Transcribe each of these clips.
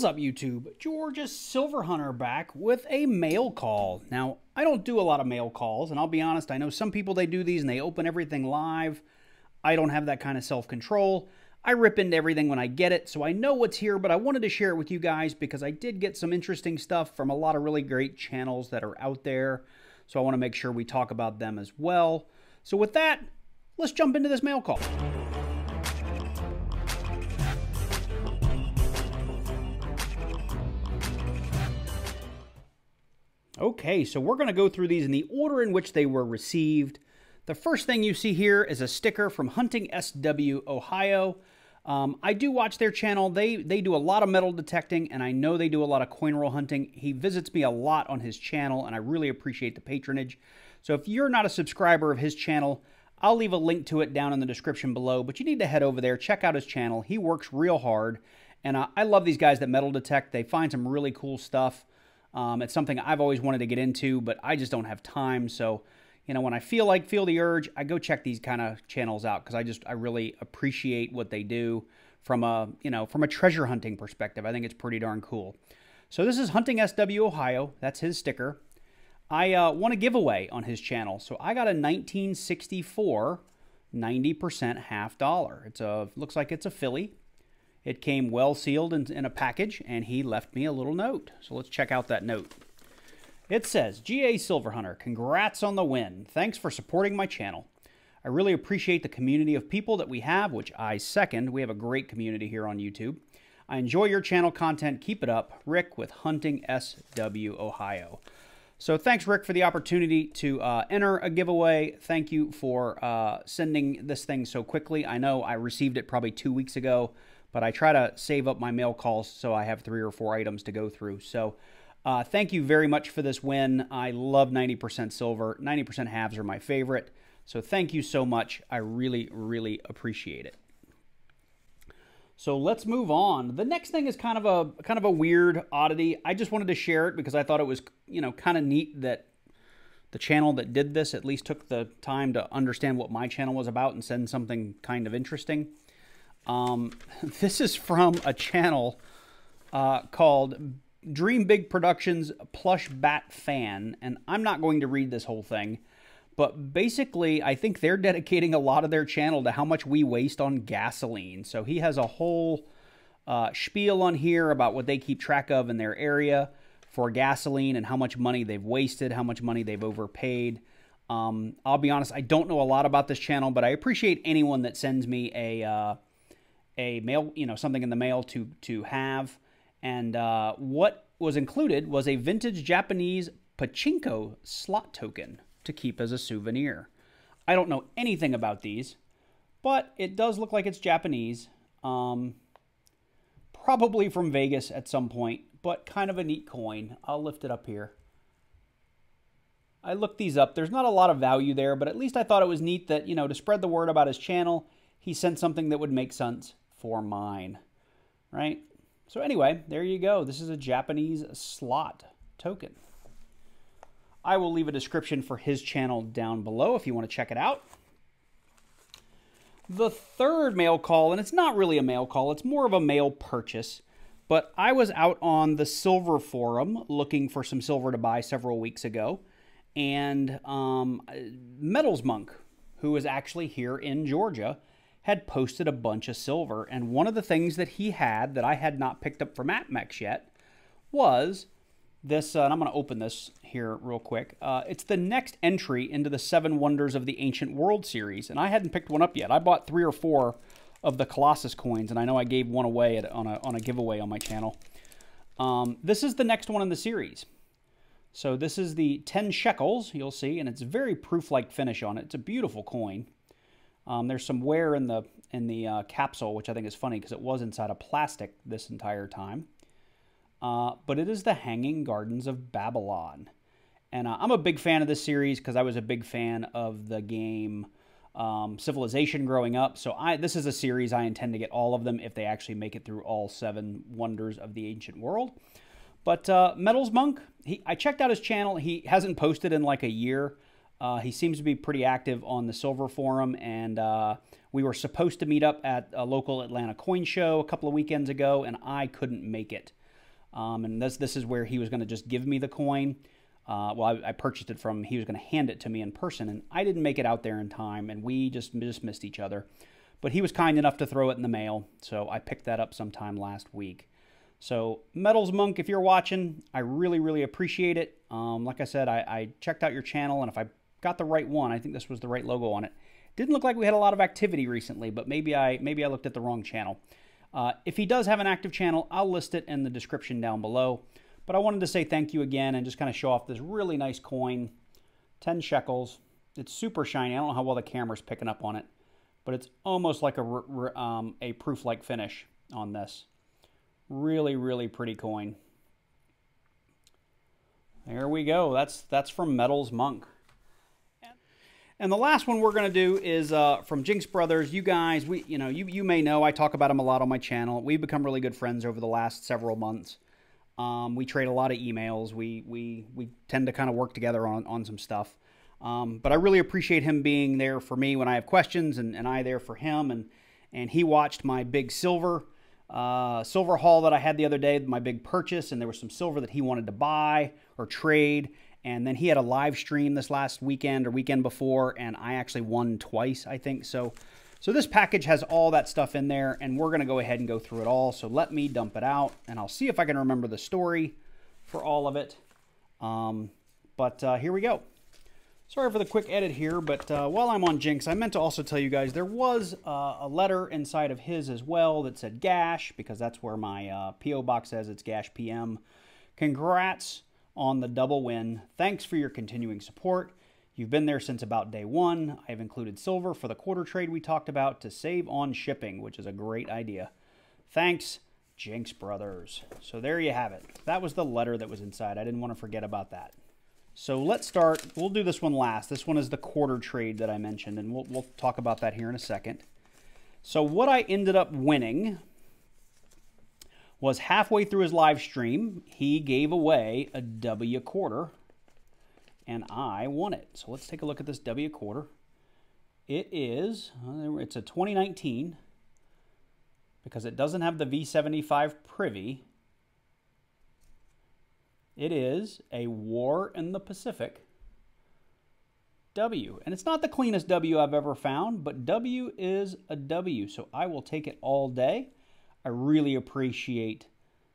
What's up, YouTube? Georgia Silver Hunter back with a mail call. Now, I don't do a lot of mail calls, and I'll be honest, I know some people, they do these and they open everything live. I don't have that kind of self-control. I rip into everything when I get it, so I know what's here, but I wanted to share it with you guys because I did get some interesting stuff from a lot of really great channels that are out there, so I want to make sure we talk about them as well. So with that, let's jump into this mail call. Okay, so we're going to go through these in the order in which they were received. The first thing you see here is a sticker from Hunting SW, Ohio. I do watch their channel. They do a lot of metal detecting, and I know they do a lot of coin roll hunting. He visits me a lot on his channel, and I really appreciate the patronage. So if you're not a subscriber of his channel, I'll leave a link to it down in the description below, but you need to head over there, check out his channel. He works real hard, and I love these guys that metal detect. They find some really cool stuff. It's something I've always wanted to get into, but I just don't have time. So, you know, when I feel the urge, I go check these kind of channels out because I really appreciate what they do from a treasure hunting perspective. I think it's pretty darn cool. So this is Hunting SW Ohio. That's his sticker. I won a giveaway on his channel. So I got a 1964 90% half dollar. Looks like it's a filly. It came well sealed in a package, and he left me a little note. So let's check out that note. It says, GA Silver Hunter, congrats on the win. Thanks for supporting my channel. I really appreciate the community of people that we have, which I second. We have a great community here on YouTube. I enjoy your channel content. Keep it up. Rick with Hunting SW Ohio. So thanks, Rick, for the opportunity to enter a giveaway. Thank you for sending this thing so quickly. I know I received it probably 2 weeks ago, but I try to save up my mail calls so I have 3 or 4 items to go through. So thank you very much for this win. I love 90% silver. 90% halves are my favorite. So thank you so much. I really, really appreciate it. So let's move on. The next thing is kind of a weird oddity. I just wanted to share it because I thought it was, kind of neat that the channel that did this at least took the time to understand what my channel was about and send something kind of interesting. This is from a channel called Dream Big Productions Plush Bat Fan, and I'm not going to read this whole thing, but basically I think they're dedicating a lot of their channel to how much we waste on gasoline. So he has a whole spiel on here about what they keep track of in their area for gasoline and how much money they've wasted, how much money they've overpaid. I'll be honest, I don't know a lot about this channel, but I appreciate anyone that sends me a mail, something in the mail to have. And what was included was a vintage Japanese pachinko slot token to keep as a souvenir. I don't know anything about these, but it does look like it's Japanese. Probably from Vegas at some point, but kind of a neat coin. I'll lift it up here. I looked these up. There's not a lot of value there, but at least I thought it was neat that, to spread the word about his channel, he sent something that would make sense for mine, right? So anyway, there you go. This is a Japanese slot token. I will leave a description for his channel down below if you want to check it out. The third mail call, and it's not really a mail call, it's more of a mail purchase, but I was out on the silver forum looking for some silver to buy several weeks ago, and Metals Monk, who is actually here in Georgia, had posted a bunch of silver, and one of the things that he had that I had not picked up from AppMex yet was this, and I'm going to open this here real quick. It's the next entry into the 7 Wonders of the Ancient World series, and I hadn't picked one up yet. I bought 3 or 4 of the Colossus coins, and I know I gave one away on a giveaway on my channel. This is the next one in the series. So this is the 10 shekels, you'll see, and it's very proof-like finish on it. It's a beautiful coin. There's some wear in the capsule, which I think is funny because it was inside a plastic this entire time. But it is the Hanging Gardens of Babylon. And I'm a big fan of this series because I was a big fan of the game Civilization growing up. So this is a series I intend to get all of them if they actually make it through all 7 Wonders of the Ancient World. But Metals Monk, I checked out his channel. He hasn't posted in like a year. He seems to be pretty active on the Silver Forum, and we were supposed to meet up at a local Atlanta coin show a couple of weekends ago, and I couldn't make it. And this is where he was going to just give me the coin. Well, I purchased it from him. He was going to hand it to me in person, and I didn't make it out there in time, and we just missed each other. But he was kind enough to throw it in the mail, so I picked that up sometime last week. So, Metals Monk, if you're watching, I really, really appreciate it. Like I said, I checked out your channel, and if I got the right one, I think this was the right logo on it. Didn't look like we had a lot of activity recently, but maybe I looked at the wrong channel. If he does have an active channel, I'll list it in the description down below. But I wanted to say thank you again and just kind of show off this really nice coin. 10 shekels. It's super shiny. I don't know how well the camera's picking up on it, but it's almost like a proof-like finish on this. Really, really pretty coin. There we go. That's from Metals Monk. And the last one we're going to do is from Jinx Brothers. You guys, you may know I talk about them a lot on my channel. We've become really good friends over the last several months. We trade a lot of emails. We tend to kind of work together on some stuff. But I really appreciate him being there for me when I have questions, and I there for him. And he watched my big silver haul that I had the other day, my big purchase, and there was some silver that he wanted to buy or trade. And then he had a live stream this last weekend or weekend before, and I actually won twice, I think. So this package has all that stuff in there, and we're going to go ahead and go through it all. So let me dump it out, and I'll see if I can remember the story for all of it. Here we go. Sorry for the quick edit here, but while I'm on Jinx, I meant to also tell you guys there was a letter inside of his as well that said GASH, because that's where my P.O. box says. It's GASH PM. Congrats on the double win. Thanks for your continuing support. You've been there since about day one. I've included silver for the quarter trade we talked about to save on shipping, which is a great idea. Thanks, Jinx Brothers. So there you have it. That was the letter that was inside. I didn't want to forget about that. So let's start. We'll do this one last. This one is the quarter trade that I mentioned, and we'll talk about that here in a second. So what I ended up winning was halfway through his live stream, he gave away a W quarter, and I won it. So let's take a look at this W quarter. It's a 2019, because it doesn't have the V75 privy. It is a War in the Pacific W. And it's not the cleanest W I've ever found, but W is a W, so I will take it all day. I really appreciate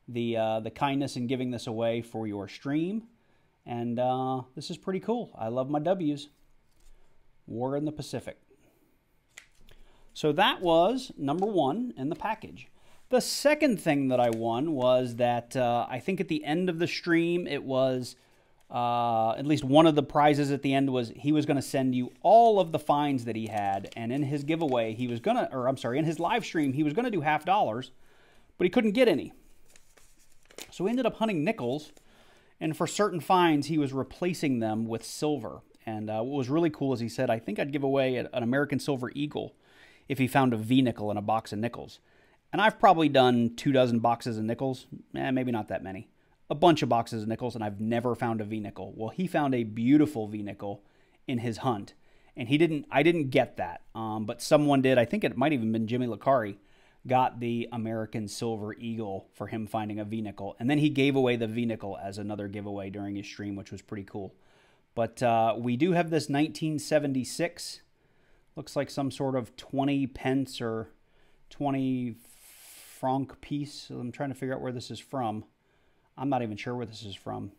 the kindness in giving this away for your stream. And this is pretty cool. I love my W's. War in the Pacific. So that was number one in the package. The second thing that I won was that I think at the end of the stream, it was at least one of the prizes at the end was he was going to send you all of the finds that he had. And in his giveaway, he was going to, or I'm sorry, in his live stream, he was going to do $50, but he couldn't get any. So he ended up hunting nickels. And for certain finds, he was replacing them with silver. And what was really cool is he said, I think I'd give away an American Silver Eagle if he found a V-nickel in a box of nickels. And I've probably done 24 boxes of nickels. Maybe not that many. A bunch of boxes of nickels, and I've never found a V-nickel. Well, he found a beautiful V-nickel in his hunt. And I didn't get that. But someone did. I think it might even been Jimmy Licari got the American Silver Eagle for him finding a V-nickel. And then he gave away the V-nickel as another giveaway during his stream, which was pretty cool. But we do have this 1976. Looks like some sort of 20 pence or 20 franc piece. So I'm trying to figure out where this is from. I'm not even sure where this is from.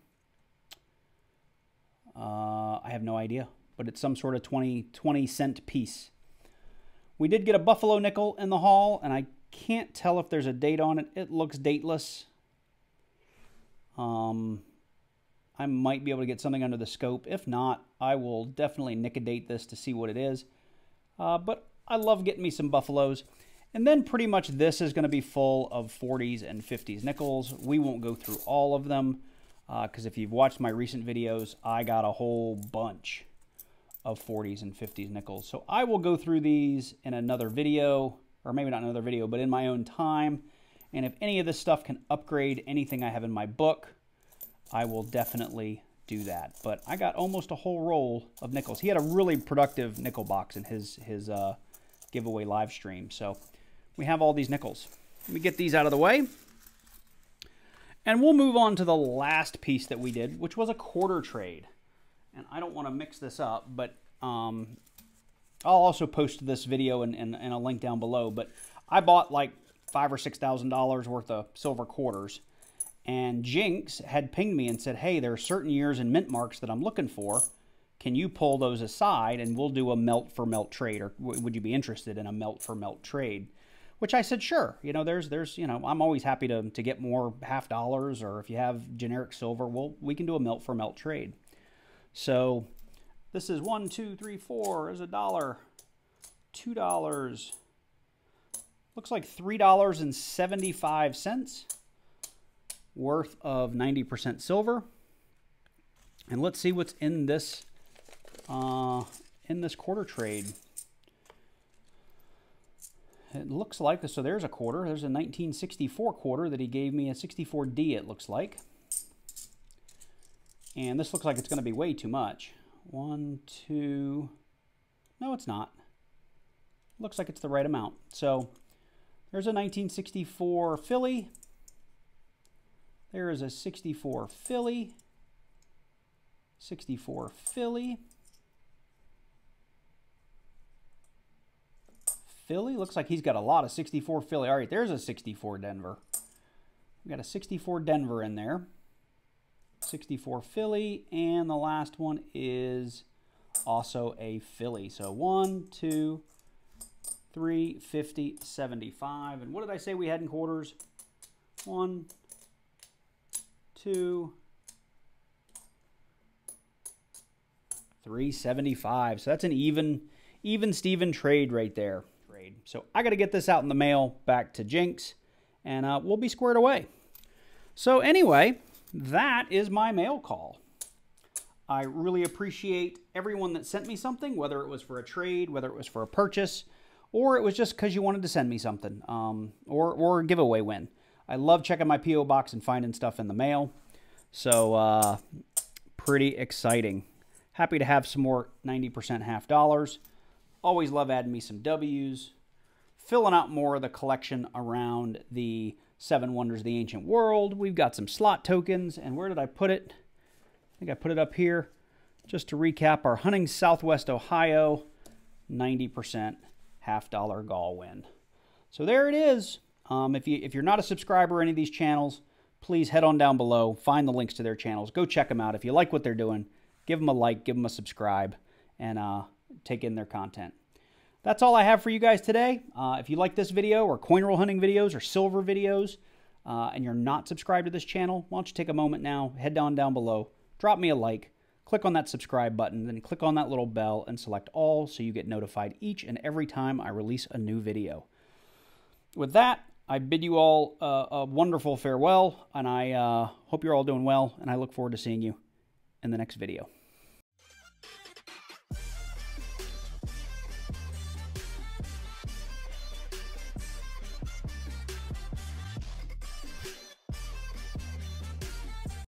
I have no idea. But it's some sort of 20 cent piece. We did get a buffalo nickel in the haul, and I can't tell if there's a date on it. It looks dateless. I might be able to get something under the scope. If not, I will definitely nick a date this to see what it is. But I love getting me some buffaloes. And then pretty much this is going to be full of 40s and 50s nickels. We won't go through all of them, because if you've watched my recent videos, I got a whole bunch of 40s and 50s nickels. So I will go through these in another video, or maybe not another video, but in my own time. And if any of this stuff can upgrade anything I have in my book, I will definitely do that. But I got almost a whole roll of nickels. He had a really productive nickel box in his giveaway live stream. So we have all these nickels. Let me get these out of the way. And we'll move on to the last piece that we did, which was a quarter trade. And I don't want to mix this up, but I'll also post this video and a link down below. But I bought like $5,000 or $6,000 worth of silver quarters. And Jinx had pinged me and said, hey, there are certain years and mint marks that I'm looking for. Can you pull those aside and we'll do a melt for melt trade? Or would you be interested in a melt for melt trade? Which I said, sure. You know, there's, you know, I'm always happy to get more half dollars, or if you have generic silver, we can do a melt for melt trade. So this is 1, 2, 3, 4. There's $1, $2. Looks like $3.75 worth of 90% silver. And let's see what's in this quarter trade. It looks like, so there's a quarter. There's a 1964 quarter that he gave me, a 64D it looks like. And this looks like it's going to be way too much. 1, 2, no it's not. Looks like it's the right amount. So there's a 1964 Philly. There is a 64 Philly. 64 Philly. Philly. Looks like he's got a lot of 64 Philly. All right, there's a 64 Denver. We got a 64 Denver in there. 64 Philly. And the last one is also a Philly. So 1, 2, 3, 50, 75. And what did I say we had in quarters? 1, 2, 375. So that's an even Steven trade right there. So I got to get this out in the mail back to Jinx, and we'll be squared away. So anyway, that is my mail call. I really appreciate everyone that sent me something, whether it was for a trade, whether it was for a purchase, or it was just because you wanted to send me something, or a giveaway win. I love checking my P.O. box and finding stuff in the mail. So pretty exciting. Happy to have some more 90% half dollars. Always love adding me some W's. Filling out more of the collection around the 7 Wonders of the Ancient World. We've got some slot tokens. And where did I put it? I think I put it up here. Just to recap, our Hunting Southwest Ohio 90% half dollar GAW win. So there it is. If you're not a subscriber to any of these channels, please head on down below. Find the links to their channels. Go check them out. If you like what they're doing, give them a like, give them a subscribe, and take in their content. That's all I have for you guys today. If you like this video or coin roll hunting videos or silver videos, and you're not subscribed to this channel, why don't you take a moment now, head down below, drop me a like, click on that subscribe button, then click on that little bell and select all so you get notified each and every time I release a new video. With that, I bid you all a wonderful farewell, and I hope you're all doing well, and I look forward to seeing you in the next video.